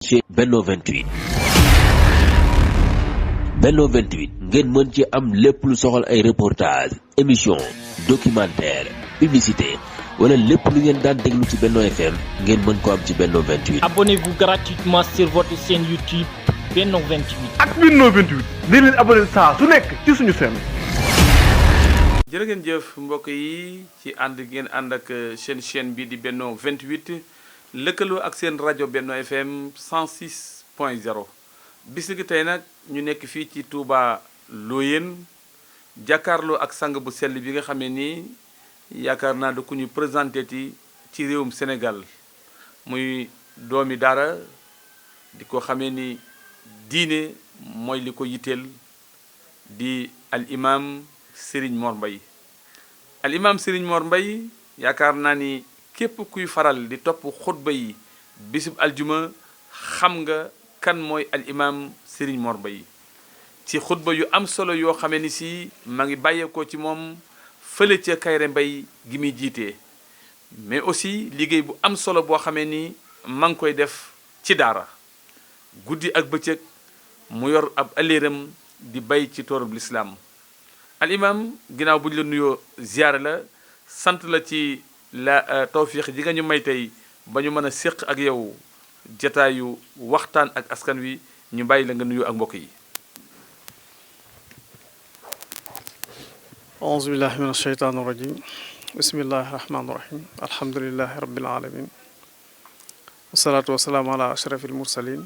ci Benno 28 Benno 28 ngeen mën ci am lépp lu soxal ay reportage émission documentaire publicité wala lépp lu ngeen daan déglu ci Benno FM ngeen mën ko am ci Benno 28. Abonnez-vous gratuitement sur votre chaîne YouTube Benno 28. ak Benno 28 di leen abonné saa su nekk ci suñu chaîne. jërë ngeen jëf mbokk yi ci ànd ngeen ànd ak seen chaîne bi di Benno 28 lëkkaloo ak seen rajo Benno FM 106.0 bis gi tey nag ñu nekk fii ci Touba Loyenne jàkkaarloo ak sang bu sell bi nga xamee ni yaakaar naa da ku ñu présenté ci réewum Sénégal muy doomi daara di ko xamee ni diine mooy li ko yitteel di al imam Serigne Mor Mbaye al imam Serigne Mor Mbaye yaakaar naa ni képp kuy faral di topp xutba yi bisub aljuma xam nga kan mooy al imam Serigne Mor Mbaye ci xutba yu am solo yoo xamee ni si ma ngi bàyyeekoo ci moom fële ca Kayre Mbay gi muy jiitee mais aussi liggéey bu am solo boo xamee ni ma ngi koy def ci daara guddi ak bëccëg mu yor ab aleeram di bay ci toorub lislaam al imam ginnaaw bu ñu la nuyoo ziyaara la sant la ci la tawfiix ji nga ñu may tey ba ñu mën a séq ak yow jataayu waxtaan ak askan wi ñu bàyyi la nga nuyoo ak mbokk yi. auzu billahi min asheytaani rajim bismillahi rahmaani rahim alhamdulilahi rabbil alamin wasalaatu wasalaamu ala ashrafil mursalin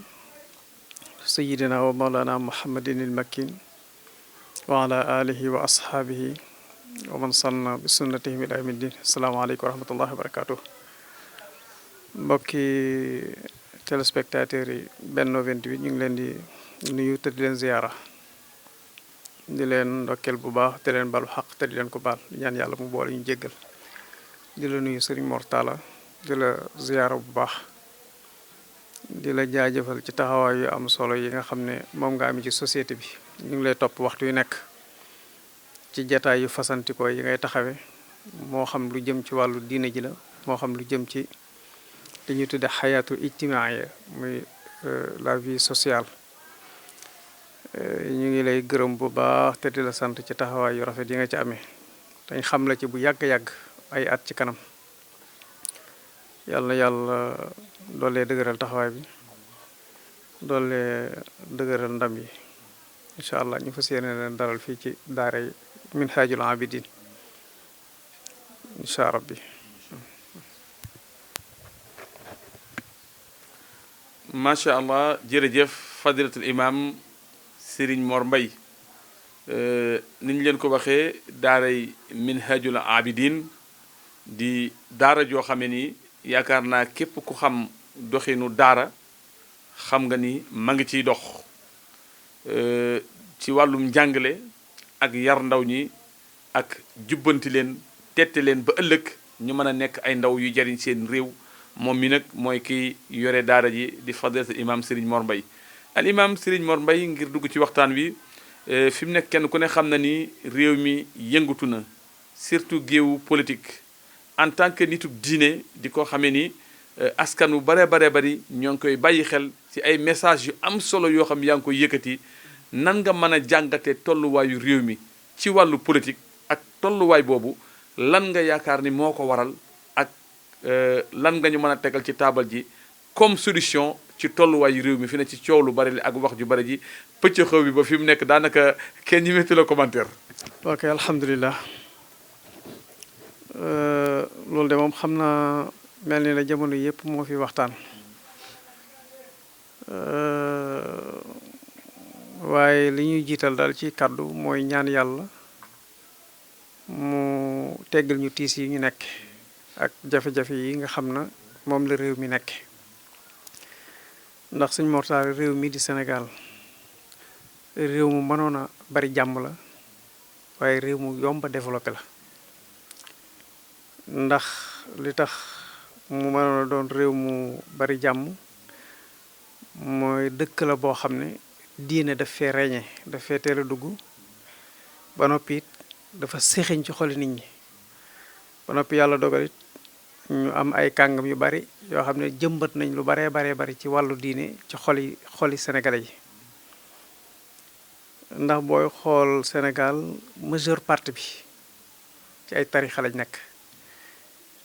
sayidina wa maulana muhammadin il makkin wa ala alihi wa ashaabihi wa man sanna bi sunnatihim ila yawmi ddin asalaamaaleykum wa rahmatullahi wa barakatuh mbokki téléspectateurs yi Benno 28 ñu ngi leen di nuyu te di leen ziyaara di leen ndokkeel bu baax te leen balu xaq te di leen ko baal di ñaan yàlla mu boole ñu jéggal di la nuyu Serigne Mor Talla di la ziyaara bu baax di la jaajëfal ci taxawaay yu am solo yi nga xam ne moom nga am ci société bi ñu ngi lay topp waxtu yu nekk ci jataay yu fasantikoo yi ngay taxawe moo xam lu jëm ci wàllu diine ji la moo xam lu jëm ci li ñuy tudde xayaatu ijtimaaya muy la vie sociale ñu ngi lay gërëm bu baax te di la sant ci taxawaay yu rafet yi nga ci amee dañ xam la ci bu yàgg-yàgg ay at ci kanam yàlla doolee dëgëral taxawaay bi doolee dëgëral ndam yi incha allah ñu fas yéene leen dalal fii ci daaray Minhajul Abidin incha rabbi macha allah jërëjëf fadilatul imam Serigne Mor Mbaye ni ñu leen ko waxee daaray Minhajul Abidin di daara joo xamee ni yaakaar naa képp ku xam doxinu daara xam nga ni ma ngi ciy dox ci wàllum njàngale ak yar ndaw ñi ak jubbanti leen tette leen ba ëllëg ñu mën a nekk ay ndaw yu jariñ seen réew moom mi nag mooy kiy yore daara ji di fadilatul imam Serigne Mor Mbaye al imam Serigne Mor Mbaye ngir dugg ci waxtaan wi fi mu nekk kenn ku ne xam na ni réew mi yëngatu na surtout géewu politique en tant que nitu diine di ko xamee ni askan wu bare bari ñoo ngi koy bàyyi xel ci ay message yu am solo yoo xam yaa ngi koy yëkkati nan nga mën a jàngate tolluwaayu réew mi ci wàllu politique ak tolluwaay boobu lan nga yaakaar ni moo ko waral ak lan nga ñu mën a tegal ci taabal ji comme solution ci tolluwaayu réew mi fi ne ci coow lu bari li ak wax ju bari ji pëcc xew bi ba fi mu nekk daanaka kenn ñi metti la commentaire. ok alhamdulilah loolu de moom xam naa mel ni la jamono yëpp moo fi waxtaan waaye li ñuy jiital daal ci kàddu mooy ñaan yàlla mu teggal ñu tiis yi ñu nekk ak jafe-jafe yi nga xam na moom la réew mi nekk ndax suñ mortaal réew mi di Sénégal réew mu mënoon a bari jàmm la waaye réew mu yomb a développé la ndax li tax mu mënoon a doon réew mu bari jàmm mooy dëkk la boo xam ne diine daf fee reñe daf fee teel a dugg ba noppi it dafa séxiñ ci xoli nit ñi ba noppi yàlla dogal it ñu am ay kàngam yu bari yoo xam ne jëmbat nañ lu baree bari ci wàllu diine ci xoli sénégalais yi ndax booy xool Sénégal majeure partie bi ci ay tarixa lañ nekk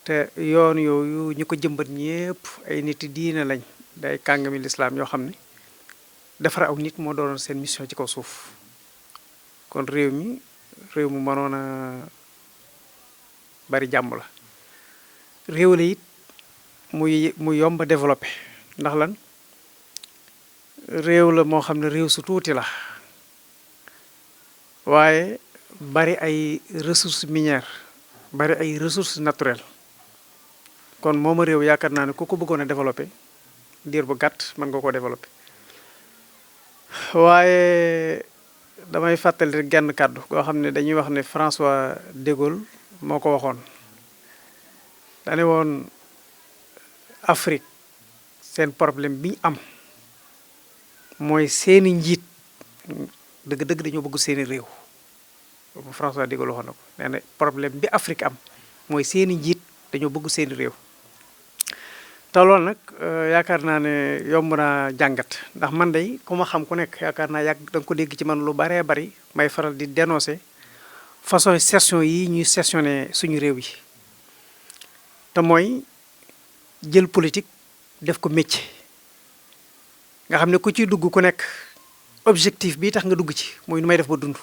te yoon yooyu ñu ko jëmbat ñépp ay nit diine lañ day kàngami lislaam yoo xam ne defar aw nit moo doonoon seen mission ci kaw suuf kon réew mu mënoon a bari jàmm la réew la it mu yomb a développé ndax lan réew la moo xam ne réew su tuuti la waaye bari ay ressources minières bari ay ressources naturelles kon mooma réew yaakaar naa ne ku ko bëggoon a développé diir bu gàtt mën nga koo développé waaye damay fàttali rek genn kàddu goo xam ne dañuy wax ne François de Gaulle moo ko waxoon dane woon Afrique seen problème bi ñu am mooy seeni njiit dëgg-dëgg dañoo bëgg seeni réew boobu François de Gaulle waxoon na ko nee na problème bi Afrique am mooy seeni njiit dañoo bëgg seeni réew te loolu nag yaakaar naa ne yomb naa jàngat ndax man day ku ma xam ku nekk yaakaar naa yàgg da nga ko dégg ci man lu baree bari may faral di dénoncer façon session yi ñuy sessionné suñu réew yi te mooy jël politique def ko métier nga xam ne ku ciy dugg ku nekk objectif bi tax nga dugg ci mooy nu may def ba dund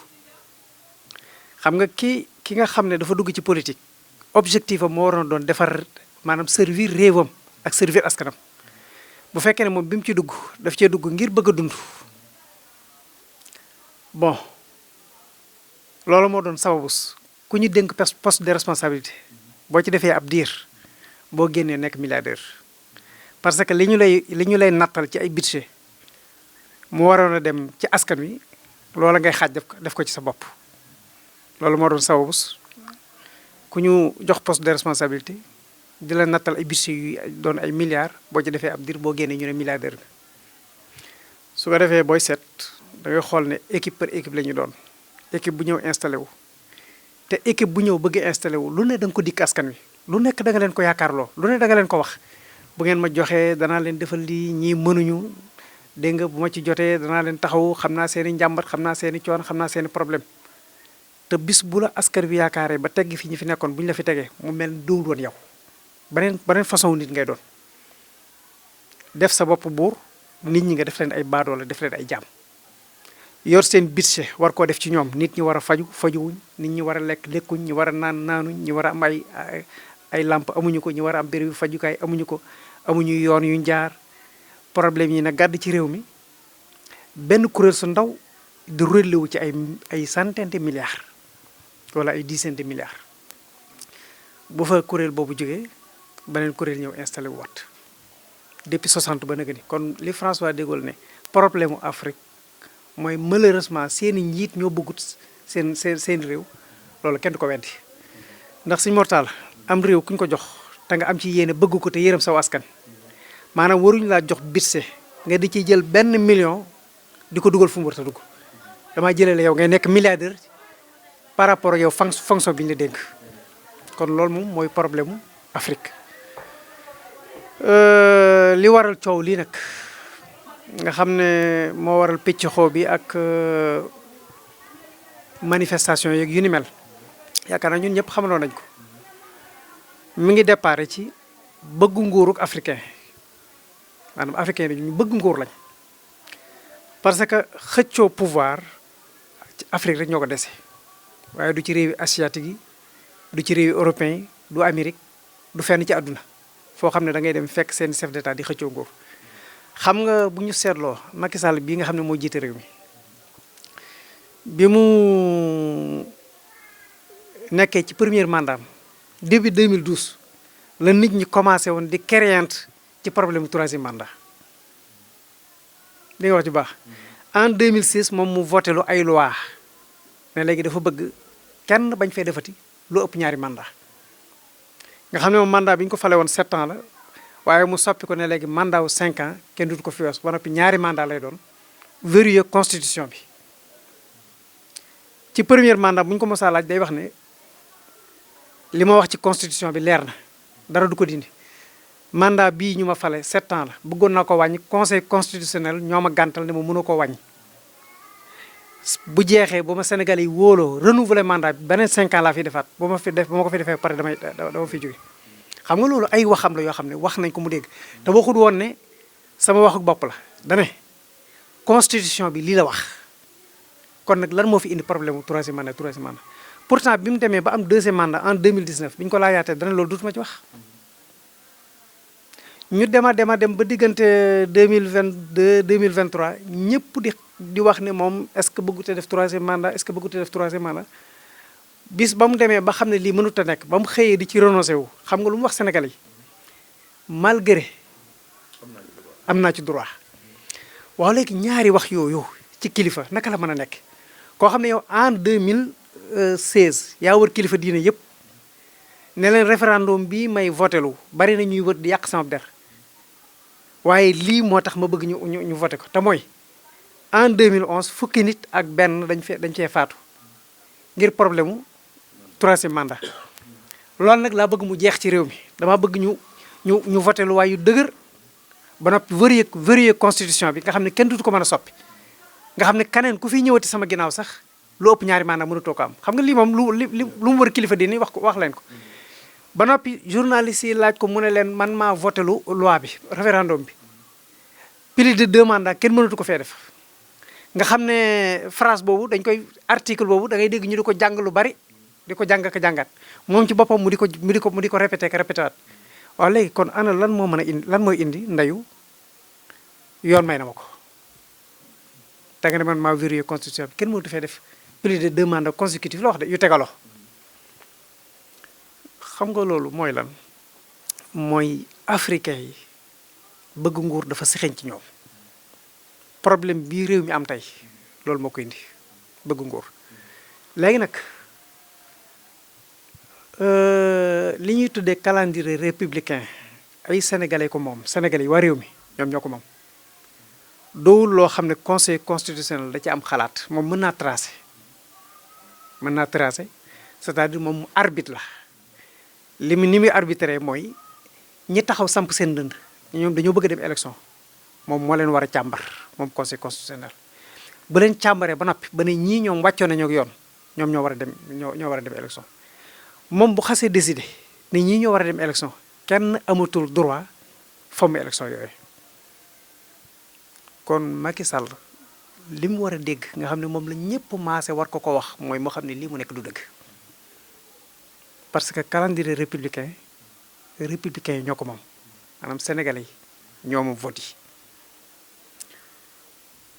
xam nga ki nga xam ne dafa dugg ci politique objectif am moo waroon doon defar maanaam servir réewam ak servir askanam bu fekkee ne moom bi mu ci dugg daf cee dugg ngir bëgg a dund bon loolu moo doon sababus ku ñu dénk poste de responsabilité boo ci defee ab diir boo génnee nekk milliardaire parce que li ñu lay nattal ci ay budget mu waroon a dem ci askan wi loola ngay xaaj def ko ci sa bopp loolu moo doon sababus ku ñu jox poste de responsabilité di la nattal ay budget yu doon ay milliards boo ci defee ab diir boo génnee ñu ne milliardaire nga su ko defee booy seet da ngay xool ne équipe par équipe la ñu doon équipe bu ñëw installé wu te équipe bu ñëw bëgg installé wu lu ne da nga ko dikk askan wi lu nekk da nga leen ko yaakaarloo lu ne da nga leen ko wax bu ngeen ma joxee danaa leen defal lii ñii mënuñu dégg nga bu ma ci jotee danaa leen taxaw xam naa seen i njàmbat xam naa seen i coon xam naa seen i problème te bis bu la askan wi yaakaaree ba tegg fi ñi fi nekkoon bu ñu la fi tegee mu mel ni dóowul woon yow beneen façon nit ngay doon def sa bopp buur nit ñi nga def leen ay baadoola def leen ay jaam yor seen budget war koo def ci ñoom nit ñi war a fajuwuñ nit ñi war a lekk lekkuñ ñi war a naanuñ ñi war a am ay làmp amuñu ko ñi war a am béréb fajukaay amuñu ko amuñu yoon yuñ jaar problème yi nag gàdd ci réew mi benn kuréel su ndaw di relewu ci ay centaine de milliards wala ay dizaine de milliards bu fa kuréel boobu jógee beneen kuréel ñëw installé wu wat depuis 60 ba nag ni kon li François de Gaulle ne problème mu Afrique mooy malheureusement seeni njiit ñoo bëggut seen réew loolu kenn du ko weddi ndax suñu mortal am réew ku ñu ko jox te nga am ci yéene bëgg ko te yërëm saw askan maanaam waruñu laa jox budget nga di ci jël benn million di ko dugal fu mu war a dugg damaa jëlee la yow ngay nekk milliardaire par rapport ak yow fonction bi ñu la dénk kon loolu moom mooy problème mu Afrique li waral coow lii nag nga xam ne moo waral picc xoo bi ak manifestation yeeg yu ni mel yaakaar naa ñun ñëpp xamaloon nañ ko mi ngi déparé ci bëgg nguuruk africain maanaam africain bi ñu bëgg nguur lañ parce que xëccoo pouvoir ci Afrique rek ñoo ko dese waaye du ci réewi asiatique yi du ci réewi européen yi du Amérique du fenn ci àdduna foo xam ne da ngay dem fekk seen chef d'état di xëccoo nguur xam nga bu ñu seetloo Macky Sall bii nga xam ne moo jiite réew mi bi mu nekkee ci premier mandat début 2012 la nit ñi commencé woon di créante ci problème troisième mandat li nga wax ci baax en 2006 moom mu voté lu ay loi ne léegi dafa bëgg kenn bañ fee defati lu ëpp ñaari mandat nga xam ne moom mandat bi ñu ko fale woon 7 ans la waaye mu soppi ko ne léegi mandat wu 5 ans kenn dutu ko fi wees ba noppi ñaari mandat lay doon verrouiller constitution bi ci premier mandat bu ñu ko mosaa laaj day wax ne li ma wax ci constitution bi leer na dara du ko dindi mandat bii ñu ma fale 7 ans la bëggoon naa ko wàññi conseil constitutionnel ñoo ma gàntal ne ma mënoo ko wàññi bu jeexee ba ma Sénégalais yi wóoloo renouveler mandat bi beneen 5 ans laa fi defaat ba ma ko fi defee pare dama fi jóge xam nga loolu ay waxam la yoo xam ne wax nañ ko mu dégg te waxut woon ne sama waxu bopp la dane constitution bi lii la wax kon nag lan moo fi indi problème mu troisième mandat pourtant bi mu demee ba am deuxième mandat en 2019 bi ñu ko laajaatee dana loolu duutuma ci wax ñu dem ba diggante 2022 2023 ñëpp di wax ne moom est-ce que bëggut a def troisième mandat est-ce que bëggut a def troisième mandat bis ba mu demee ba xam ne lii mënut a nekk ba mu xëyee di ci renoncé wu xam nga lu mu wax Sénégalais yi malgré am naa ci droit waaw léegi ñaari wax yooyu ci kilifa naka la mën a nekk koo xam ne yow en 2016 yaa wër kilifa diine yëpp ne leen référendum bii may voté lu bari na ñuy wër di yàq sama der waaye lii moo tax ma bëgg ñu voté ko te mooy en 2011 fukki nit ak benn dañ cee faatu ngir problème mu troisième mandat loolu nag laa bëgg mu jeex ci réew mi dama bëgg ñu voté lu waaye yu dëgër ba noppi vérifier constitution bi nga xam ne kenn dutu ko mën a soppi nga xam ne keneen ku fiy ñëwati sama ginnaaw sax lu ëpp ñaari mandat mënatoo ko am xam nga lii moom lu mu wër kilifa diine wax leen ko ba noppi journaliste yi laaj ko mu ne leen man maa voté lu loi bi référendum bi plus de 2 mandats kenn mënatu ko fee def nga xam ne phrase boobu dañ koy article boobu da ngay dégg ñu di ko jàng lu bari di ko jàng ak jàngat moom ci boppam mu di ko répété waat waaw léegi kon ana lan moo mën a indi lan mooy indi ndeyu yoon may na ma ko te nga ne man maa vérifié constitution bi kenn mënatu fee def plus de 2 mandats consécutifs la wax de yu tegaloo xam nga loolu mooy lan mooy africain yi bëgg nguur dafa sixeñ ci ñoom problème bii réew mi am tey loolu moo ko indi bëgg nguur léegi nag li ñuy tuddee calendrier républicain ay sénégalais ko moom sénégalais yi waa réew mi ñoom ñoo ko moom doowul loo xam ne conseil constitutionnel da ci am xalaat moom mën naa tracé c'est-à-dire moom mu arbitre la ni muy arbitré mooy ñi taxaw samp seen dënd ñoom dañoo bëgg a dem élection moom moo leen war a càmbar moom conseil constitutionnel bu leen càmbaree ba noppi ba ne ñii ñoom wàccoo nañu ak yoon ñoom ñoo war a dem élection moom bu xasee décidé ne ñii ñoo war a dem élection kenn amatul droit fomm élection yooyu kon Macky Sall li mu war a dégg nga xam ne moom la ñëpp maase war ko wax mooy moo xam ne lii mu nekk du dëgg parce que calendrier républicain yi ñoo ko moom maanaam sénégalais yi ñoo moom vote yi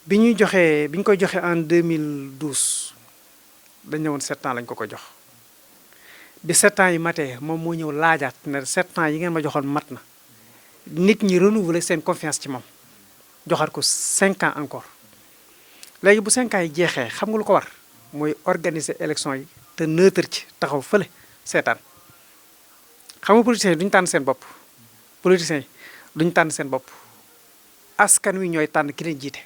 bi ñu koy joxe en 2012 dañ ne woon 7 ans lañ ko jox bi 7 ans yi matee moom moo ñëw laajaat ne 7 ans yi ngeen ma joxoon mat na nit ñi renouveler seen confiance ci moom joxaat ko 5 ans encore léegi bu 5 ans yi jeexee xam nga lu ko war mooy organiser élection yi te neutre ci taxaw fële seetaan xam nga politiciens yi duñu tànn seen bopp askan wi ñooy tànn ki leen jiite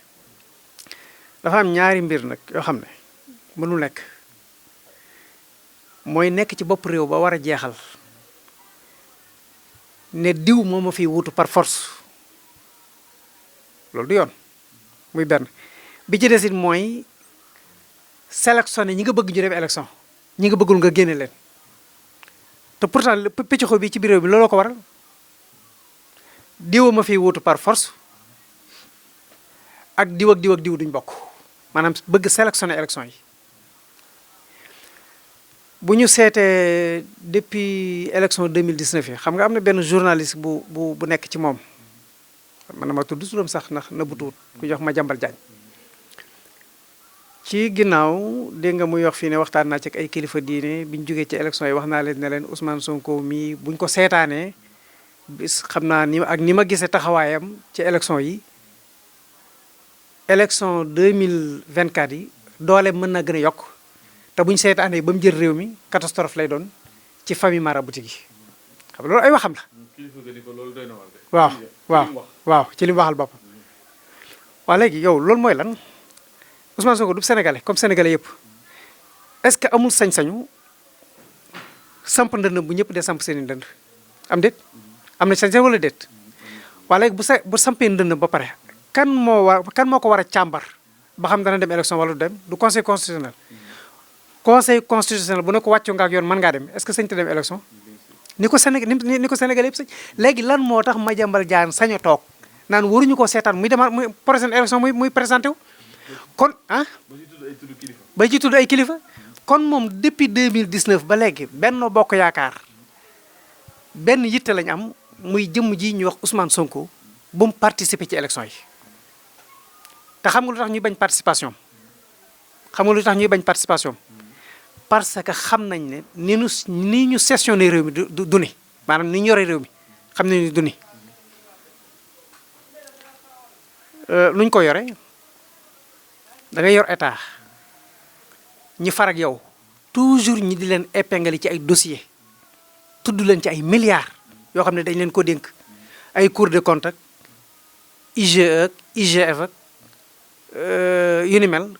dafa am ñaari mbir nag yoo xam ne mënul nekk mooy nekk ci bopp réew ba war a jeexal ne diw moo ma fiy wutu par force loolu du yoon muy benn bi ci desit mooy sélectionné ñi nga bëgg ñu dem élection ñi nga bëggul nga génne leen te pourtant pëccoxo bi ci biir réew bi looloo ko waral diw ma fiy wutu par force ak diw duñ bokk maanaam bëgg sélectionné élection yi bu ñu seetee depuis élection 2019 yi xam nga am na benn journaliste bu nekk ci moom man na ma tudd turam sax ndax na bu tuut ku jox ma jàmbal jaañ ci ginnaaw dégg nga muy wax fii ne waxtaan naa ci ak ay kilifa diine bi ñu jógee ci élection yi wax naa leen ne leen Ousmane Sonko mii buñ ko seetaanee bis xam naa ni ma gisee taxawaayam ci élection yi élection 2024 yi doole mën na gën a yokk te buñ seetaanee ba mu jël réew mi catastrophe lay doon ci famille maraboutique yi xam loolu ay waxam la. waaw ci li mu waxal boppam. waaw léegi yow loolu mooy lan Ousmane Sonko du sénégalais comme sénégalais yëpp est-ce que amul sañ-sañu samp ndënd bu ñëpp de samp seen i ndënd am déet am na sañ-sañ wala déet wala léegi bu sampee ndënd ba pare kan moo ko war a càmbar ba xam dana dem élection wala du dem du conseil constitutionnel. conseil constitutionnel bu ne ko wàccu nga ak yoon mën ngaa dem est-ce que sañ te dem élection ni ko Sénégal yëpp sañ léegi lan moo tax Madiambal Diagne sañ a toog naan waruñu ko seetaan muy demaat muy prochaine élection muy présenté wu kon ba ci tudd ay kilifa kon moom depuis 2019 ba léegi Benno Bokk Yaakaar benn yitte lañ am muy jëmm ji ñuy wax Ousmane Sonko bu mu participer ci élection yi te xam nga lu tax ñuy bañ participation parce que xam nañ ne ni ñu sessionné réew mi du ni maanaam ni ñu yore réew mi xam nañ ne du ni nuñ ko yore da ngay yor état ñi far ak yow toujours ñi di leen épingle ci ay dossier tudd leen ci ay milliards yoo xam ne dañ leen ko dénk ay Cour des comptes ak IGE ak IGF ak yu ni mel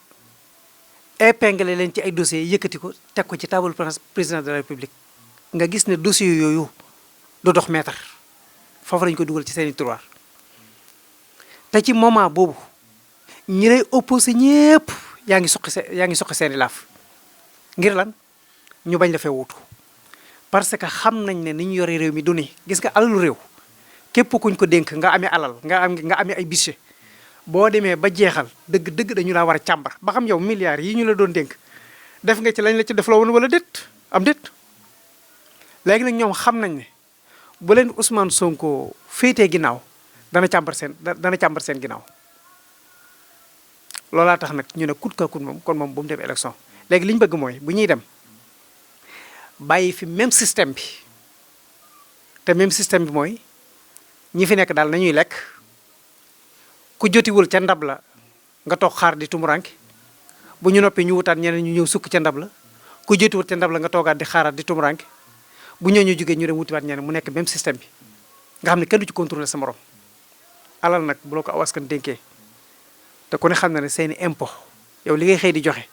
épingle leen ci ay dossiers yëkkati ko teg ko ci table président de la République nga gis ne dossiers yooyu du dox mètre foofu lañ ko dugal ci seeni tiroir te ci moment boobu ñi lay opposé ñëpp yaa ngi suqi seeni laaf ngir lan ñu bañ la fee wuutu parce que xam nañ ne ni ñu yore réew mi du ni gis nga alalu réew képp kuñ ko dénk nga amee alal nga amee ay budget boo demee ba jeexal dëgg dañu laa war a càmbar ba xam yow milliards yi ñu la doon dénk def nga ci lañ la ci def la woon wala déet am déet léegi nag ñoom xam nañ ne bu leen Ousmane Sonko féetee ginnaaw dana càmbar seen ginnaaw loolaa tax nag ñu ne kut ka kut moom kon moom bu mu dem élection léegi li ñu bëgg mooy bu ñuy dem bàyyi fi même système bi te même système bi mooy ñi fi nekk daal nañuy lekk ku jotiwul ca ndab la nga toog xaar di tumuranke bu ñu noppee ñu wutaat ñeneen ñu ñëw sukk ca ndab la ku jotiwul ca ndab la nga toogaat di xaaraat di tumuranke bu ñoo ñu jógee ñu dem wutiwaat ñeneen mu nekk même système bi nga xam ne kenn du ci contrôler sa morom alal nag bu la ko aw askan dénkee te ku ne xam na ne seeni impôt yow li ngay xëy di joxe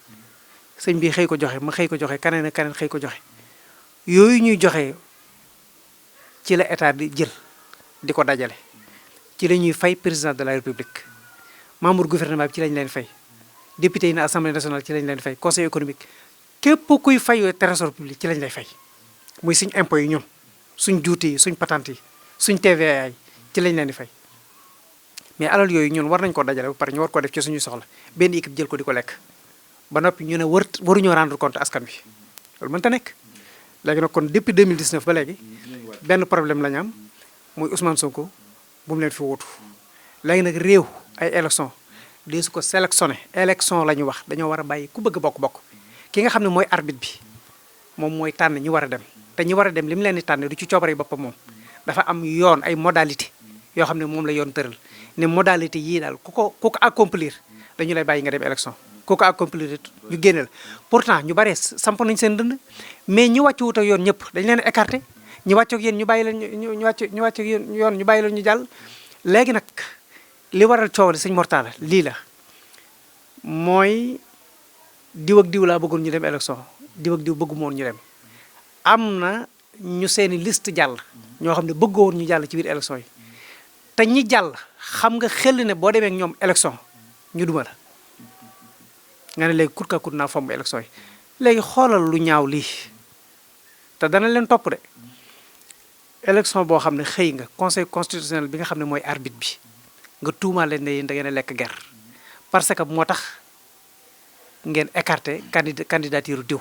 sëñ bi xëy ko joxe ma xëy ko joxe keneen ak keneen xëy ko joxe yooyu ñuy joxe ci la état di jël di ko dajale ci la ñuy fay président de la république membre gouvernement bi ci lañ leen fay député yi na assemblée nationale ci lañ leen fay conseil économique képp kuy fay trésor public ci lañ lay fay muy suñ impôt yi ñun suñ juuti yi suñ patente yi suñ TVA yi ci lañ leen di fay mais alal yooyu ñun war nañ ko dajale ba pare ñu war ko def ci suñuy soxla benn équipe jël ko di ko lekk ba noppi ñu ne waruñoo rendre compte askan wi loolu mënta nekk léegi nag kon depuis 2019 ba léegi benn problème la ñu am muy Ousmane Sonko bu mu leen fi wutu léegi nag réew ay élection dee su ko sélectionné élection la ñu wax dañoo war a bàyyi ku bëgg bokk-bokk ki nga xam ne mooy arbitre bi moom mooy tànn ñi war a dem te ñi war a dem li mu leen di tànn du ci coobare boppam moom dafa am yoon ay modalité yoo xam ne moom la yoon tëral ne modalité yii daal ku ko accomplir dañu lay bàyyi nga dem élection ku ko accomplir ñu génne la pourtant ñu bare samp nañ seen dënd mais ñi wàcc wut ak yoon ñëpp dañ leen écarté ñi wàcc ak yéen ñu bàyyi leen ñu wàcc ak yoon ñu bàyyi leen ñu jàll léegi nag li waral coow li sëñ Mortala lii la mooy diw ak diw laa bëggoon ñu dem élection diw ak diw bëgguma woon ñu dem am na ñu seeni liste jàll ñoo xam ne bëggoon ñu jàll ci biir élection yi te ñi jàll xam nga xel ne boo demee ak ñoom élection ñu duma la nga ne léegi kut ka kut naa fomm élection yi léegi xoolal lu ñaaw lii te dana leen topp de élection boo xam ne xëy nga conseil constitutionnel bi nga xam ne mooy arbitre bi nga tuumaal leen ne yéen da ngeen a lekk ger parce que moo tax ngeen écarté candidature diw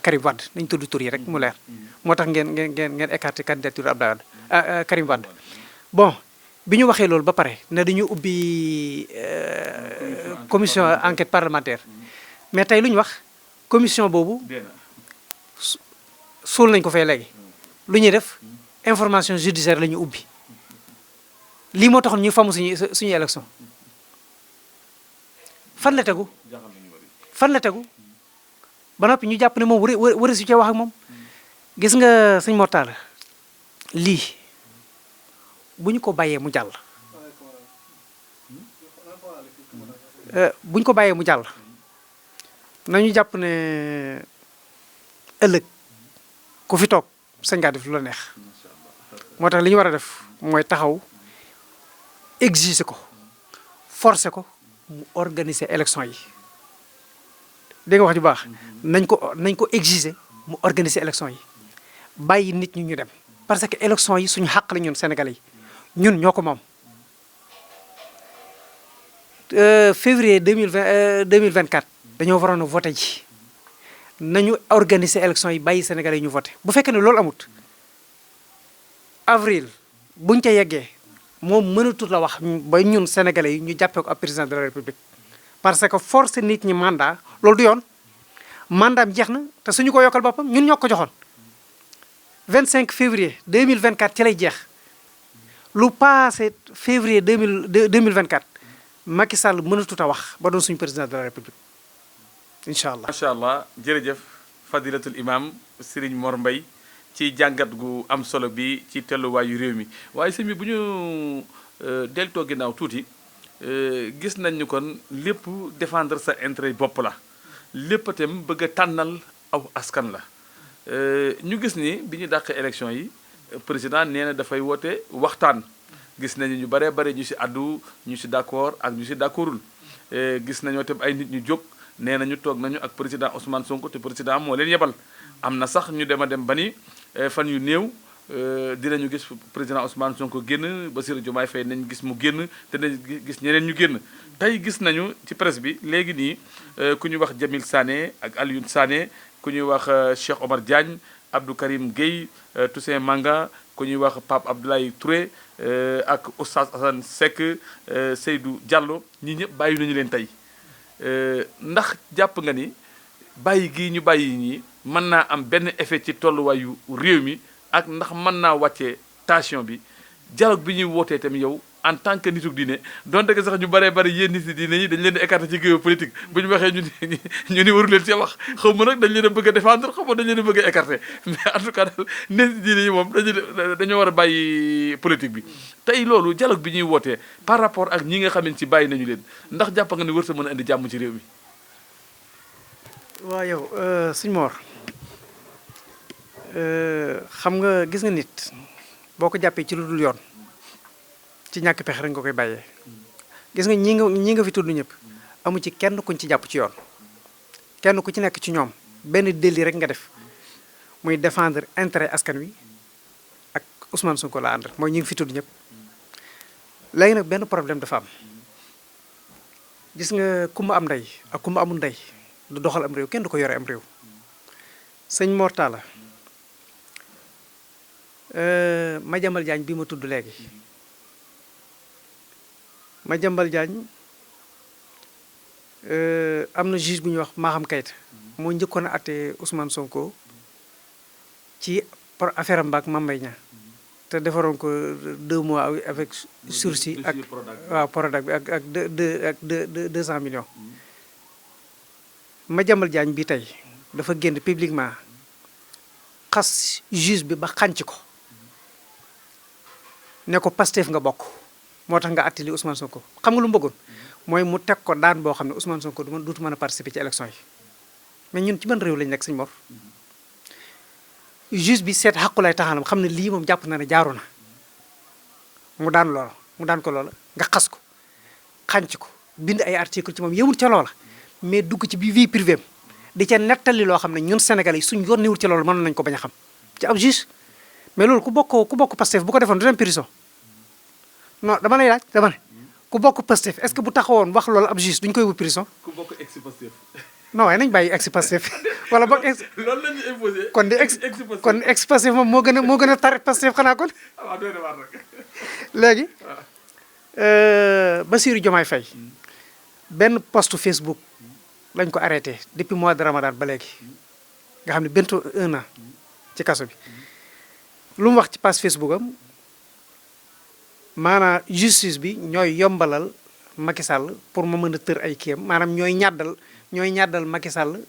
Karim Wade nañ tudd tur yi rek mu leer moo tax ngeen écarté candidature Abdoulaye Wade Karim Wade bon bi ñu waxee loolu ba pare ne dañu ubbi commission enquête parlementaire mais tey lu ñu wax commission boobu suul nañ ko fee léegi lu ñuy def information judiciaire la ñu ubbi lii moo taxoon ñu famu suñu élection fan la tegu ba noppi ñu jàpp ne moom wari su cee wax ak moom gis nga sëñ Mortala lii bu ñu ko bàyyee mu jàll nañu jàpp ne ëllëg ku fi toog sañ ngaa def lu la neex moo tax li ñu war a def mooy taxaw exiger ko forcer ko mu organiser élection yi dégg nga wax ju baax nañ ko exiger mu organiser élection yi bàyyi nit ñi ñu dem parce que élection yi suñu xàq la ñun Sénégalais yi ñun ñoo ko moom. février 2024 dañoo waroon a voté ji nañu organiser élection yi bàyyi Sénégalais yi ñu voté bu fekkee ne loolu amut avril buñ ca yeggee moom mënatul la wax ba ñun Sénégalais yi ñu jàppee ko ab président de la République parce que force nit ñi mandat loolu du yoon mandat am jeex na te suñu ko yokkal boppam ñun ñoo ko joxoon 25 février 2024 ci lay jeex lu passé février 2024 Macky Sall mënatut a wax ba doon suñu président de la République incha allah. macha allah jërëjëf fadilatul imam Serigne Mor Mbaye ci jàngat gu am solo bi ci telluwaayu réew mi waaye sëñ bi bu ñu deltoo ginnaaw tuuti gis nañ ni kon lépp défendre sa intérêt bopp la lépp itam bëgg a tànnal aw askan la ñu gis ni bi ñu dàqee élection yi président nee na dafay woote waxtaan gis nañu ñu baree bare ñu si addu ñu si d'accord ak ñu si d'accordul gis nañoo itam ay nit ñu jóg nee na ñu toog nañu ak président Ousmane Sonko te président moo leen yebal am na sax ñu dem a dem ba ni fan yu néew dinañu gis président Ousmane Sonko génn Bassirou Diomaye Faye nañ gis mu génn te nañ gis ñeneen ñu génn tey gis nañu ci presse bi léegi nii ku ñuy wax Jamil Sané ak Alioune Sané ku ñuy wax Cheikh Omar Diagne Abdou Karim Gueye Toussaint Manga ku ñuy wax Pape Abdoulaye Touré ak Oustaz Assane Seck Seydou Diallo ñii ñëpp bàyyi nañu leen tey ndax jàpp nga ni bàyyi gii ñu bàyyi ñii mën naa am benn effet ci tolluwaayu réew mi ak ndax mën naa wàccee tension bi dialogue bi ñuy wootee tamit yow en tant que nitu diine donte que sax ñu baree bari yéen nit diine yi dañ leen di écarter ci géopolitique bu ñu waxee ñu ni waru leen ci wax xaw ma nag dañ leen a bëgg a défendre xaw ma dañ leen a bëgg a écarter mais en tout cas daal nit diine yi moom dañoo war a bàyyi politique bi tey loolu dialogue bi ñuy wootee par rapport ak ñi nga xamante ci bàyyi nañu leen ndax jàpp nga ne wër sa mën a indi jàmm ci réew mi. waaw yow sëñ Mor xam nga gis nga nit boo ko jàppee ci lu dul yoon ci ñàkk pexe rek nga koy bàyyee gis nga ñi nga fi tudd ñëpp amu ci kenn kuñ ci jàpp ci yoon kenn ku ci nekk ci ñoom benn délit rek nga def muy défendre intérêt askan wi ak Ousmane Sonko la ànd mooy ñi ngi fi tudd ñëpp léegi nag benn problème dafa am gis nga kumba am ndey ak kumba amul ndey du doxal am réew kenn du ko yore am réew sëñ Mor Talla Madiambal Diagne bi ma tudd léegi Madiambal Diagne am na juge bu ñuy wax Maham Keïta moo njëkkoon a àtte Ousmane Sonko ci affaire am ak Mame Mbaye Niang te defaroon ko 2 mois avec sursis ak waaw Prodac bi ak 200 millions Madiambal Diagne bi tey dafa génn publiquement xas juge bi ba xànc ko ne ko Pastef nga bokk moo tax nga attili Ousmane Sonko xam nga lu mu bëggoon mooy mu teg ko daan boo xam ne Ousmane Sonko duutu mën a participer ci élection yi mais ñun ci ban réew lañ nekk sëñ Mor juge bi seet xaqulay taxanam xam ne lii moom jàpp na ne jaaru na mu daan ko loola nga xas ko xànc ko bind ay article ci moom yëmul ca loola mais dugg ci bi vie privée am di ca nettali loo xam ne ñun Sénégalais yi suñ yoon niwul ci loolu mënoon nañu ko bañ a xam ci ab juge mais loolu ku bokk Pastef bu ko defoon du dem prison non dama lay laaj dama ne ku bokk Pastef est-ce que bu taxawoon wax loolu ab juge duñ koy yóbbu prison. ku bokk ex Pastef. non waaye nañ bàyyi ex Pastef wala boog ex. loolu la ñuy imposé. kon ex Pastef moom moo gën a tar Pastef xanaa kon. waaw doy na waar rek. léegi Bassirou Diomaye Faye benn post Facebook lañ ko arrêté depuis mois de Ramadan ba léegi nga xam ne bientôt 1 an ci kaso bi lu mu wax ci page Facebook am maanaam justice bi ñooy yombalal Macky Sall pour ma mën a tër ay kiyam maanaam ñooy ñàddal Macky Sall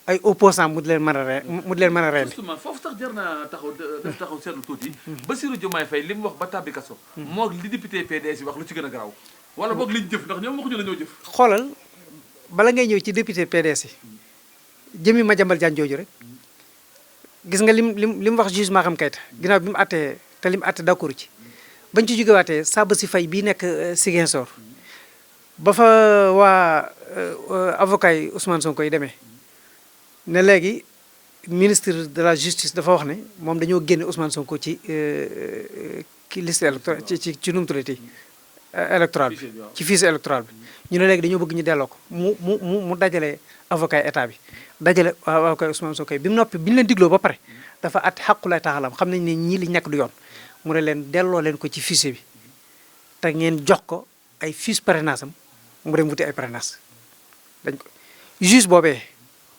ay opposant mu di leen mën a rendi. justement foofu sax jar naa taxaw seetlu tuuti. Bassirou Diomaye Faye li mu wax ba tàbbi kaso. moo li député PDS yi wax lu ci gën a garaaw. wala boog liñ jëf ndax ñoom waxuñu la ñoo jëf. xoolal bala ngay ñëw ci député PDS yi jëmi Madiambal Diagne jooju rek gis nga lim wax juge Maham Keïta ginnaaw bi mu àttee te lim àtte d'accord ci bañ ci jógewaatee Saba si Faye bii nekk Ziguinchor ba fa waa avocat yi Ousmane Sonko yi demee ne léegi ministre de la justice dafa wax ne moom dañoo génne Ousmane Sonko ci liste électorale ci nu mu tuddati électoral bi ci fichier électoral bi ñu ne léegi dañoo bëgg ñu delloo ko mu dajale avocat état bi dajale avocat Ousmane Sonko bi mu noppi bi ñu leen digloo ba pare dafa at xaqulaay taxalam xam nañ ne ñii li ñàkk du yoon mu ne leen delloo leen ko ci fichier bi te ngeen jox ko ay fiche parrainage am mu dem wuti ay parrainage dañ ko juge boobee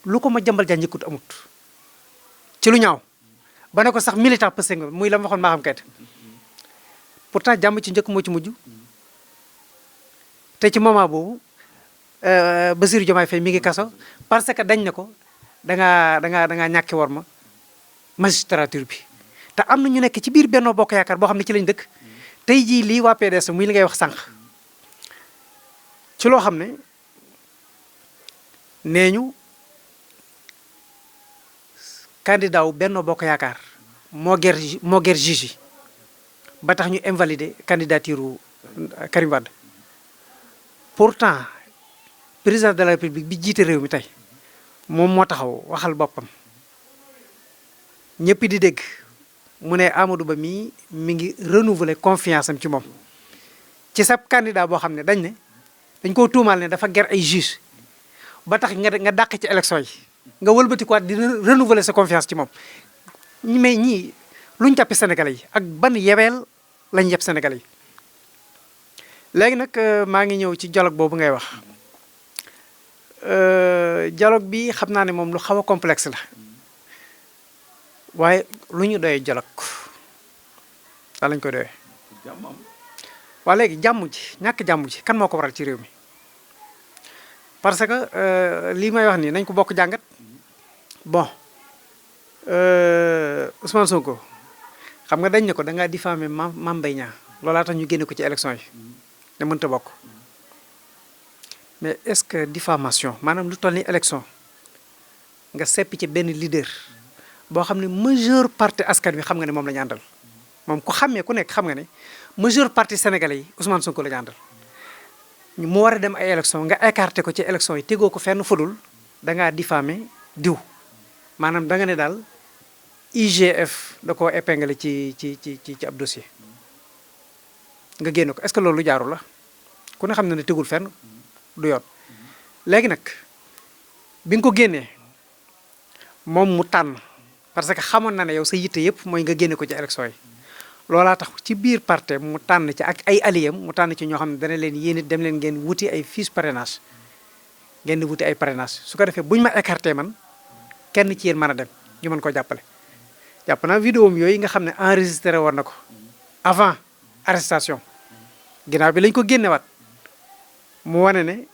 lu ko ma jambal jaa njëkkut amut ci lu ñaaw ba ne ko sax militant Pastef nga muy la ma waxoon maa xam kayit pourtant jàmm ci njëkk moo ci mujj te ci moment boobu Bassirou Diomaye Faye mi ngi kaso parce que dañ ne ko da ngaa ñàkki war ma magistrature bi te am na ñu nekk ci biir Benno Bokk Yaakaar boo xam ne ci lañ dëkk tey jii lii waa PDS muy li ngay wax sànq ci loo xam ne nee ñu candidat wu Benno Bokk Yaakaar moo ger juge yi ba tax ñu invalider candidature Karim Wade pourtant président de la République bi jiite réew mi tey moom moo taxaw waxal boppam ñëpp di dégg mu ne Amadou Ba mii mi ngi renouveler confiance am ci moom ci sab candidat boo xam ne dañ koo tuumaal ne dafa ger ay juge ba tax nga dàq ci élection yi nga wëlbatikuwaat di renouveler sa confiance ci moom mais ñii luñ jàppe Sénégalais yi ak ban yebeel lañ yeb Sénégalais yi léegi nag maa ngi ñëw ci dialogue boobu ngay wax dialogue bi xam naa ne moom lu xaw a complexe la waaye lu ñu doyee dialogue daa lañ koy doyee waa léegi jàmm ji ñàkk jàmm ji kan moo ko waral ci réew mi parce que lii may wax nii nañ ko bokk jàngat bon Ousmane Sonko xam nga dañ ne ko da ngaa diffamé Mame Mbaye Niang loolaa tax ñu génne ko ci élection yi ne mënta bokk mais est-ce que diffamation maanaam lu toll ni élection nga seppi ci benn leader boo xam ne majeure partie askan wi xam nga ne moom la ñu àndal moom ku xàmmee ku nekk xam nga ne majeure partie sénégalais yi Ousmane Sonko la ñu àndal mu war a dem ay élection nga écarté ko ci élection yi tegoo ko fenn fudul da ngaa diffamé diw maanaam da nga ne daal IGF da koo épinglé ci ab dossier nga génn ko est-ce que loolu lu jaaru la ku ne xam na ne tegul fenn du yoon léegi nag bi nga ko génnee moom mu tànn parce que xamoon na ne yow sa yitte yëpp mooy nga génne ko ci élection yi loolaa tax ci biir parti mu tànn ci ak ay alliés mu tànn ci ñoo xam ne dana leen yéen it dem leen ngeen wuti ay fiches parrainage ngeen di wuti ay parrainage su ko defee bu ñu ma écarté man kenn ci yéen mën a dem ñu mën ko jàppale. jàpp naa vidéo am yooyu nga xam ne enregistré woon na ko avant arrestation ginnaaw bi lañ ko génnewaat mu wane ne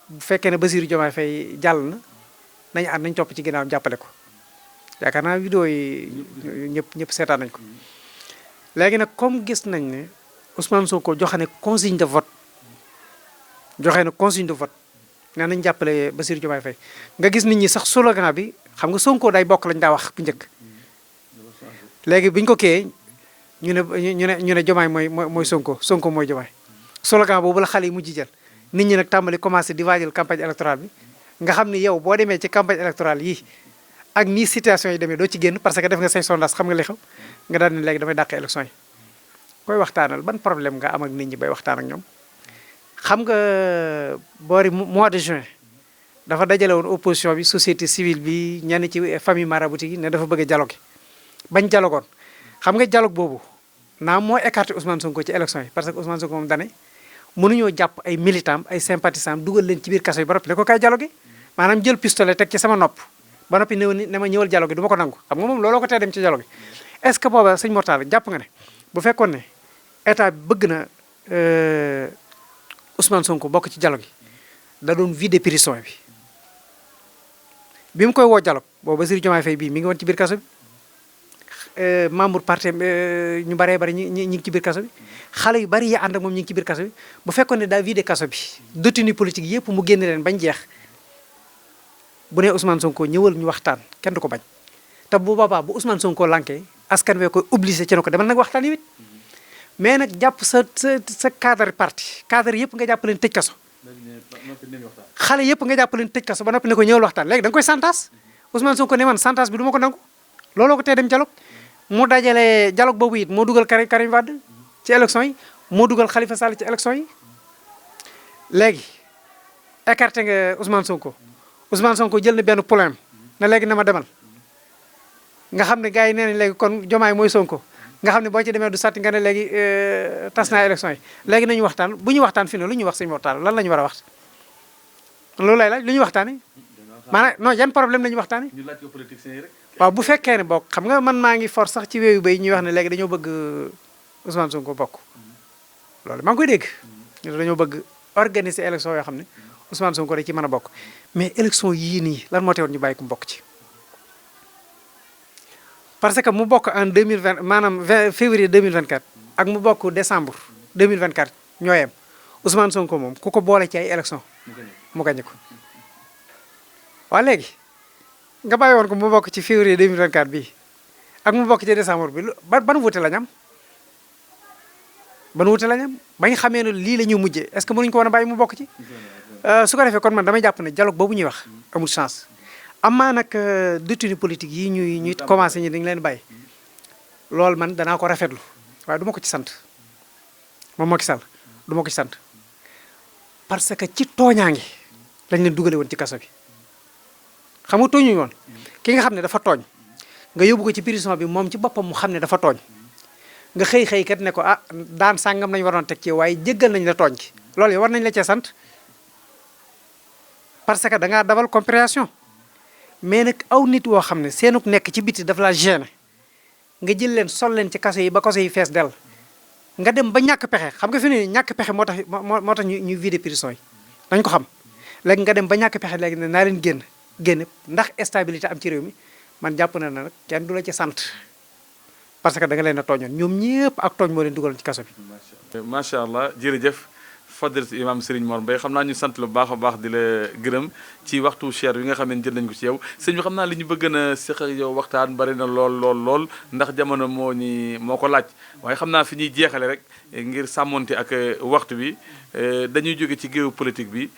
bu fekkee ne Bassirou Diomaye Faye jàll na nañu ànd nañ topp ci ginnaaw jàppale ko yaakaar naa vidéo yi ñëpp seetaan nañ ko. léegi nag comme gis nañ ne Ousmane Sonko joxe ne consigne de vote nee nañ jàppale Bassirou Diomaye Faye nga gis nit ñi sax slogan bi xam nga Sonko day bokk lañ daa wax bu njëkk léegi biñ ko kiyee ñu ne Diomaye mooy Sonko mooy Diomaye slogan boobu la xale yi mujj jël nit ñi nag tàmbali commencé di waajal campagne électorale bi nga xam ni yow boo demee ci campagne électorale yi ak nii situation yi demee doo ci génn parce que def nga say sondage xam nga li xew nga daal ne léegi damay dàq élection yi koy waxtaanal ban problème nga am ak nit ñi bay waxtaan ak ñoom xam nga boori mois de juin dafa dajale woon opposition bi société civile bi ñenn ci famille maraboutique yi ne dafa bëgg a dialogue bañ dialogoon xam nga dialogue boobu naa moo écarté Ousmane Sonko ci élection yi parce que Ousmane Sonko moom dane mënuñoo jàpp ay militants ay sympathisants dugal leen ci biir kaso yi ba noppi ne ko kay dialogue maanaam jël pistolet teg ci sama nopp ba noppi ne ma ñëwal dialogue du ma ko nangu xam nga moom looloo ko tee dem ci dialogue est-ce que booba sëñ Mortalla jàpp nga ne bu fekkoon ne état bi bëgg na Ousmane Sonko bokk ci dialogue da doon vider prison bi mu koy woo dialogue boobu Bassirou Diomaye Faye bii mi ngi woon ci biir kaso bi membre parti ñu baree bari ñi ngi ci biir kaso bi xale yu bari yi ànd ak moom ñi ngi ci biir kaso bi bu fekkoon ne daa vider kaso bi détenu politique yëpp mu génne leen bañ jeex bu nee Ousmane Sonko ñëwal ñu waxtaan kenn du ko bañ te bu boobaa bu Ousmane Sonko lankee askan wee koy obligé ci na ko demal nag waxtaan yi mais nag jàpp sa cadre parti cadre yëpp nga jàpp leen tëj kaso xale yëpp nga jàpp leen tëj kaso ba noppi ne ko ñëwal waxtaan léegi da nga koy santas Ousmane Sonko ne man santas bi du ma ko nangu looloo ko tee dem dialogue mu dajale dialogue boobu it moo dugal Karim Wade ci élection yi moo dugal Khalifa Sall ci élection yi léegi écarté nga Ousmane Sonko jël na benn problème na léegi na ma demal nga xam ne gars yi nee nañ léegi kon Diomaye mooy Sonko nga xam ne boo ci demee du satti nga ne léegi tas naa élection yi léegi nañu waxtaan bu ñu waxtaan fi ne lu ñuy wax suñu waxtaan lan la ñu war a wax loolu lay laaj lu ñuy waxtaane maanaam non yan problème la ñuy waxtaane ñu laaj ko politiciens yi rek. waaw bu fekkee ne bokk xam nga man maa ngi force sax ci wéewu bay ñuy wax ne léegi dañoo bëgg Ousmane Sonko bokk loolu maa ngi koy dégg ñu dañoo bëgg organiser élection yoo xam ne Ousmane Sonko da ci mën a bokk mais élection yii nii lan moo teewoon ñu bàyyi ko mu bokk ci parce que mu bokk en 2020 maanaam février 2024 ak mu bokk décembre 2024 ñoo yem Ousmane Sonko moom ku ko boole ci ay élection mu gañe ko waaw léegi nga bàyyi woon ko mu bokk ci février 2024 bii ak mu bokk ci décembre bi ban wuute la ñam bañ xamee ne lii la ñuy mujjee est-ce que mënuñu ko woon a bàyyi mu bokk ci su ko defee kon man damay jàpp ne dialogue boobu ñuy wax amul chance amaa nag détenu politique yi ñuy commencé ñi dañ leen bàyyi loolu man danaa ko rafetlu waaye du ma ko ci sant moom Macky Sall du ma ko ci sant parce que ci tooñaange lañ leen dugale woon ci kaso bi xam nga tooñuñu woon ki nga xam ne dafa tooñ nga yóbbu ko ci prison bi moom ci boppam mu xam ne dafa tooñ nga xëy kat ne ko ah daan sàngam lañ waroon teg ci waaye jéggal nañ la tooñ ki loolu yow war nañ la cee sant parce que da ngaa dawal compréhension mais nag aw nit woo xam ne seenuk nekk ci biti daf la gêné nga jël leen sol leen ci kaso yi ba kaso yi fees dell nga dem ba ñàkk pexe xam nga fi ne ñàkk pexe moo tax ñu vider prison yi dañ ko xam léegi nga dem ba ñàkk pexe léegi ne naa leen génn ndax stabilité am ci réew mi man jàpp na nag kenn du la ci sant parce que da nga leen a tooñoon ñoom ñëpp ak tooñ moo leen dugal ci kaso bi. macha allah jërëjëf Fadel imam Serigne Mor Mbaye xam naa ñu sant la bu baax a baax di la gërëm ci waxtu cher yi nga xam ne jël nañ ko ci yow sëñ bi xam naa li ñu bëgg na seq ak yow waxtaan bari na lool ndax jamono moo ko laaj waaye xam naa fi ñuy jeexale rek ngir sàmmonte ak waxtu bi dañuy jóge ci géewu politique bi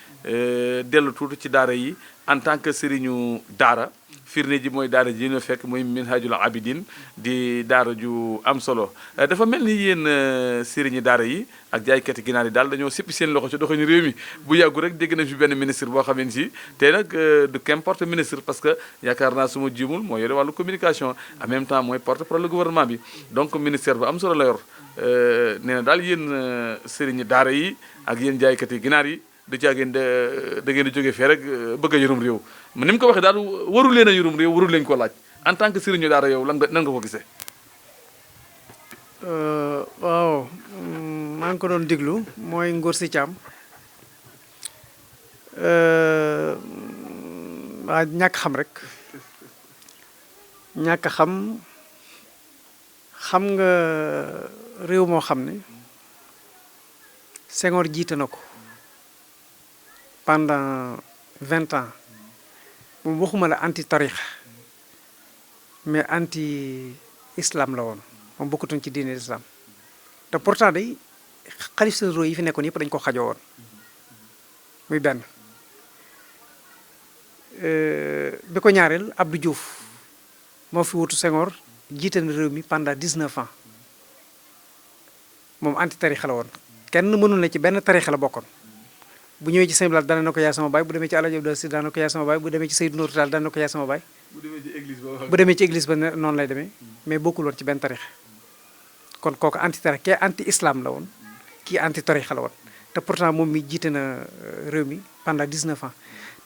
dellu tuuti ci daara yi en tant que sëriñu daara firnde ji mooy daara ji ñu fekk muy Minhajul Abidin di daara ju am solo dafa mel ni yéen sëriñi daara yi ak jaaykati ginaar yi daal dañoo sippi seen loxo ci doxalinu réew mi bu yàggu rek dégg nañ fi benn ministre boo xam ne si te nag du qu'importe ministre parce que yaakaar naa su ma jiimul moo yore wàllu communication en même temps mooy porte-parole le gouvernement bi donc ministère bu am solo la yor nee na daal yéen sëriñi daara yi ak yéen jaaykati ginaar yi du caageen da ngeen di jógee fee rek bëgg a yorum réew ni mu ko waxee daal warul leen a yorum réew warul leen ko laaj en tant que sëriñu daara yow nan nga ko gisee. waaw maa ngi ko doon déglu mooy Ngor Si Thiam waa ñàkk xam rek ñàkk xam nga réew moo xam ne Senghor jiite na ko pendant 20 ans moom waxuma la anti tarixa mais anti islam la woon moom bokkutoon ci diine islam te pourtant day xalif généraux yi fi nekkoon yëpp dañu ko xajoo woon muy benn bi ko ñaareel Abdou Diouf moo fi wutu Senghor jiite na réew mi pendant 19 ans moom anti tarixa la woon kenn mënul na ci benn tarixa la bokkoon bu ñëwee ci Sëñ Blaat dana na ko yaay sama baay bu demee ci Alaaji Abdou Si dana na ko yaay sama baay bu demee ci Seydou Nourou Tall dana na ko yaay sama baay bu demee ci église ba noonu lay demee mais bokkul woon ci benn tarix kon kooku anti tarix kee anti islam la woon kii anti tarixa la woon te pourtant moom mi jiite na réew mi pendant 19 ans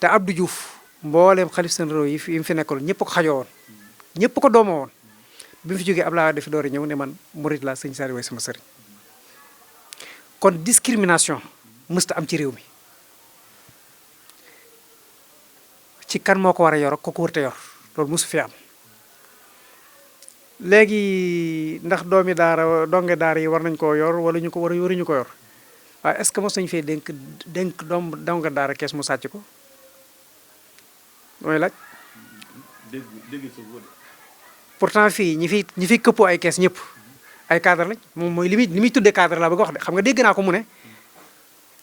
te Abdou Diouf mbooleem xalif seen réew yi mu fi nekkaloon ñëpp ko xajoo woon ñëpp ko doomoo woon bi mu fi jógee Abdoulaye Wade fi door a ñëw ne man murid la sëñ Saliou way sama sëriñ kon discrimination mësta am ci réew mi ci kan moo ko war a yor ak ko ko wërte yor loolu mosu fi am léegi ndax doomi daara donge daara yi war nañ koo yor wala ñu ko war a yoruñu ko yor waaye est-ce que mos nañu fee dénk donge daara kees mu sàcc ko mooy laaj pourtant fii ñi fi këppoo ay kees ñëpp ay cadre lañ moom mooy li muy tuddee cadre laa bëgg wax de xam nga dégg naa ko mu ne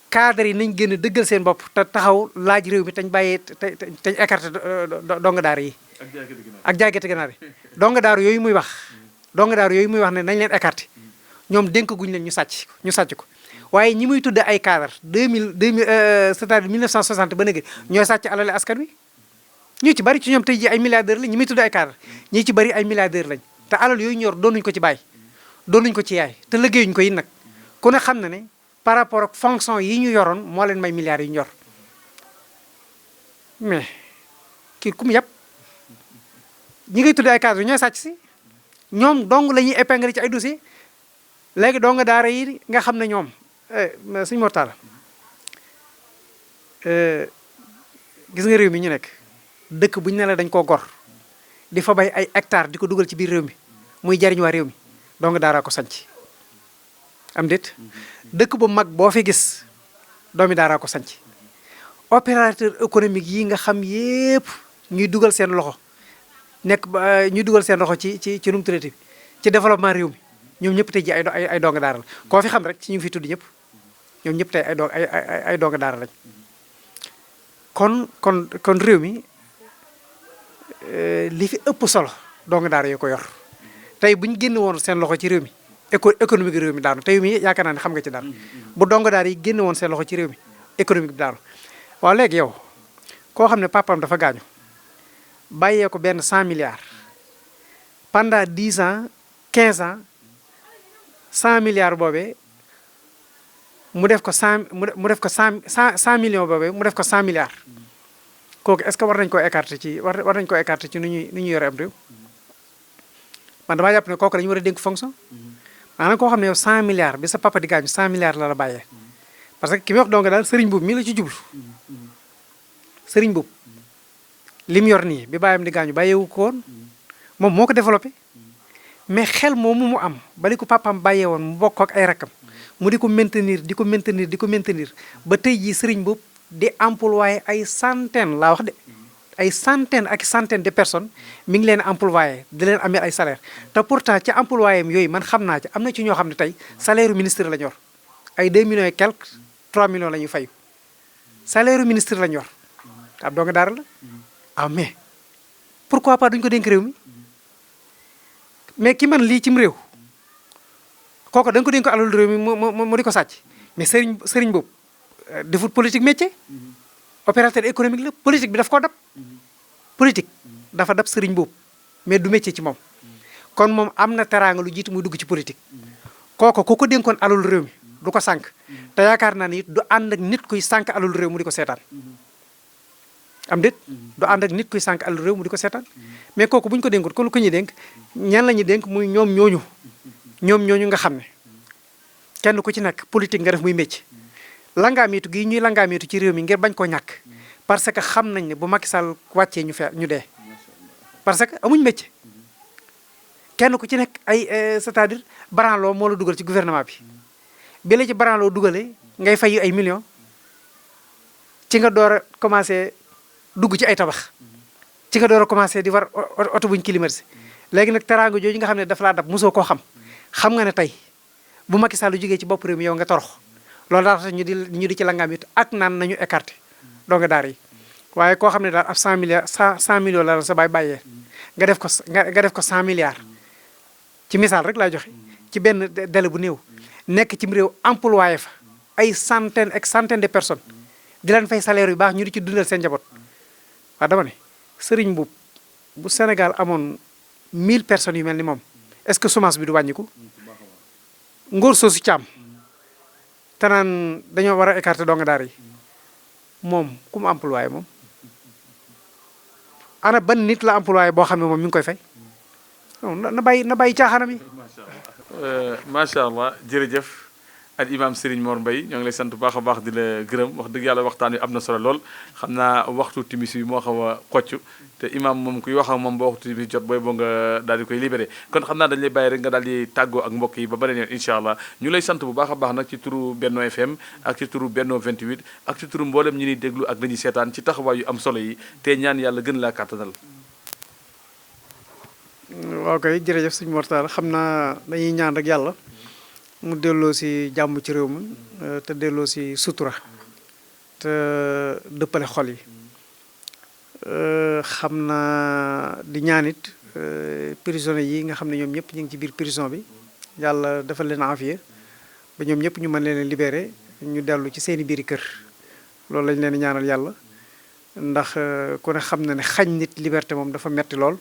cadre yi nañ gën a dëggal seen bopp te taxaw laaj réew mi tañ bàyyee tañ écarté donga daara yi ak jaagete ganaar yi donga daaru yooyu muy wax ne nañ leen écarté ñoom dénk guñ leen ñu sàcc ko waaye ñi muy tudde ay cadre 2000 c'est-à-dire 1960 ba léegi ñooy sàcc alale askan wi ñu ci bari ci ñoom tey ji ay milliardaires lañ ñi muy tudde ay cadre ñi ci bari ay milliardaires lañ te alal yooyu ñor doonuñ ko ci bàyyi doonuñ ko ci yaay te liggéeyuñ ko yi nag ku ne xam na ne par rapport ak fonction yi ñu yoroon moo leen may milliards yi ñu yor mais kii ku mu yàpp ñi ngay tudde ay cadre ñooy sàcc si ñoom dong la ñuy épingler ci ay dossier léegi dong daara yi nga xam ne ñoom suñu mortala gis nga réew mi ñu nekk dëkk bu ñu ne la dañ koo gor di fa bay ay hectares di ko dugal ci biir réew mi muy jariñ waa réew mi dong daaraa ko sanc am déet dëkk bu mag boo fi gis doomi daaraa ko sanc opérateur économique yi nga xam yépp ñuy dugal seen loxo ñuy dugal seen loxo ci nu mu tuddati ci développement réew mi ñoom ñëpp tey ji ay dong daara la koo fi xam rek ci ñu fi tudd ñëpp ñoom ñëpp tey ay dong daara lañ kon réew mi li fi ëpp solo dong daara yoo ko yor tey bu ñu génn woon seen loxo ci réew mi économique réew mi daanu tey mi yaakaar naa ne xam nga ci dara bu dong daara yi génn woon seen loxo ci réew mi économique bi daanu waaw léegi yow koo xam ne papam dafa gaañu bàyyee ko benn 100 milliards pendant 10 ans 15 ans 100 milliards boobee mu def ko 100 millions boobee mu def ko 100 milliards kooku est-ce que war nañ koo écarter ci nu ñuy yore am réew man damaa jàpp ne kooku dañu war a dénk fonction maanaam koo xam ne yow 100 milliards bi sa papa di gaañu 100 milliards la bàyyee parce que ki muy wax donc daal Serigne Boub mii la ci jublu Serigne Boub li mu yor nii bi bàyyam di gaañu bàyyeewu ko woon moom moo ko développé mais xel moomu mu am bali ko papaam bàyyee woon mu bokk ak ay rakkam mu di ko maintenir ba tey jii Serigne Boub di employé ay centaines laa wax de ay centaines de personnes mi ngi leen employé di leen amee ay salaire te pourtant ci employé am yooyu man xam naa ci am na ci ñoo xam ne tey salaire ministre la ñu yor ay 2 millions et quelques 3 millions la ñuy fayu salaire ministre la ñu yor te ab dong daara la ah mais pourquoi pas duñ ko dénk réew mi mais ki man lii cim réew kooku da nga ko dénk ko alal réew mi mu di ko sàcc mais Serigne boobu defut politique métier opérateur économique la politique bi daf koo dab politique dafa dab Serigne boobu mais du métier ci moom kon moom am na teraanga lu jiitu muy dugg ci politique kooku ku ko dénkoon alal réew mi du ko sànq te yaakaar naa ni du ànd ak nit kuy sànq alal réew mu di ko seetaan am déet du ànd ak nit kuy sànq alal réew mu di ko seetaan mais kooku bu ñu ko dénkut kon ku ñuy dénk ñan la ñuy dénk muy ñoom ñooñu nga xam ne kenn ku ci nekk politique nga def muy métier langaamiitu gii ñuy langaamiitu ci réew mi ngir bañ koo ñàkk parce que xam nañ ne bu Macky Sall wàccee ñu dee parce que amuñ métier kenn ku ci nekk ay c'est-à-dire branloo moo la dugal ci gouvernement bi la ci branloo dugalee ngay fay ay millions ci nga door a commencé dugg ci ay tabax ci nga door a commencé di war oto buñ climatisé léegi nag teraanga jooju nga xam ne dafa laa dab mosoo koo xam nga ne tey bu Macky Sall jógee ci bopp réew mi yow nga torox loolu daal tax ñu di ci langaam it ak naan nañu écarté doo nga daar yi waaye koo xam ne daal ab 100 millions la sa bàyyee nga def ko 100 milliards ci misaal rek laa joxe ci benn délai bu néew nekk ci réew employé fa ay centaines de personnes di leen fay salaire yu baax ñu di ci dundal seen njaboot waaw dama ne Serigne Mboup bu Sénégal amoon 1000 personnes yu mel ni moom est-ce que chômage bi du wàññiku ngóor soosu caam te naan dañoo war a écarter donga daara yi moom ku mu employé moom ana ban nit la employé boo xam ne moom mi ngi koy fay na bàyyi caaxaanam yi. macha allah jërëjëf al imam Serigne Mor Mbaye ñoo ngi lay sant bu baax a baax di la gërëm wax dëgg yàlla waxtaan wi am na solo lool xam naa waxtu timis bi moo xaw a xocc te imam moom kuy wax ak moom ba waxtu timis jot booy boo nga daal di koy libéré kon xam naa dañu lay bàyyi rek nga daal di tàggoo ak mbokk yi ba beneen yoon incha allah ñu lay sant bu baax a baax nag ci turu Benno FM ak ci turu Benno 28 ak ci turu mboolem ñi ñuy déglu ak dañuy seetaan ci taxawaay yu am solo yi te ñaan yàlla gën laa kàttanal. waaw kay jërëjëf sëñ Mortalla xam naa dañuy ñaan rek yàlla mu delloo si jàmm ci réew mi te delloo si sutura te dëppale xol yi xam naa di ñaanit prisonniers yi nga xam ne ñoom ñëpp ñu ngi ci biir prison bi yàlla defal leen afiya ba ñoom ñëpp ñu mën leen libéré ñu dellu ci seeni biiri kër loolu lañ leen di ñaanal yàlla ndax ku ne xam na ne xañ nit liberté moom dafa metti lool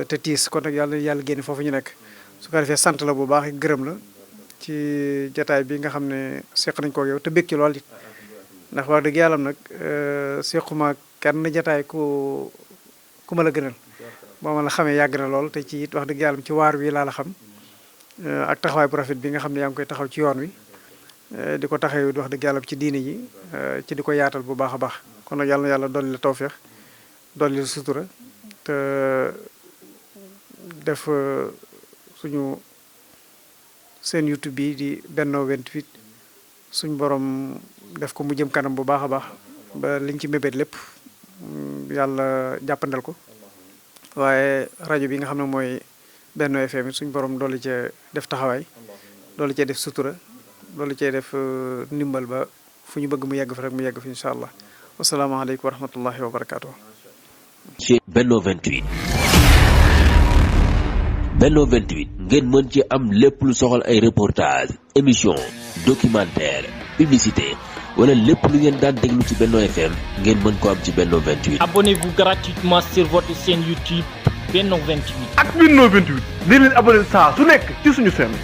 te tiis kon nag yàlla génn foofu ñu nekk su ko defee sant la bu baax gërëm la ci jataay bi nga xam ne seq nañ ko yow te bëgg ci lool it ndax wax dëgg yàlla nag sequma kenn jataay ku ma la gënal boo ma la xamee yàgg na lool te ci it wax dëgg yàlla ci waar wi laa la xam ak taxawaay bu rafet bi nga xam ne yaa ngi koy taxaw ci yoon wi di ko taxawee wax dëgg yàlla ci diine ji ci di ko yaatal bu baax a baax kon nag yàlla na yàlla dolli la tawféex dolli la sutura te def suñu seen YouTube bi di Benno 28 suñ borom def ko mu jëm kanam bu baax a baax ba liñ ci mébét lépp yàlla jàppandal ko waaye rajo bi nga xam ne mooy Benno FM suñ borom dolli cee def taxawaay dolli cee def sutura dolli cee def ndimbal ba fu ñu bëgg mu yegg fa rek mu yegg fi incha allah wasalaamaaleykum wa rahmatullahi wa barakaatu. ci Benno 28 Benno 28 ngeen mën ci am lépp lu soxal ay reportage émission documentaire publicité wala lépp lu ngeen daan déglu ci Benno FM ngeen mën ko am ci Benno 28. Abonnez-vous gratuitement sur votre chaîne YouTube Benno 28. ak Benno 28 di leen abonné saa su nekk ci suñu chaîne.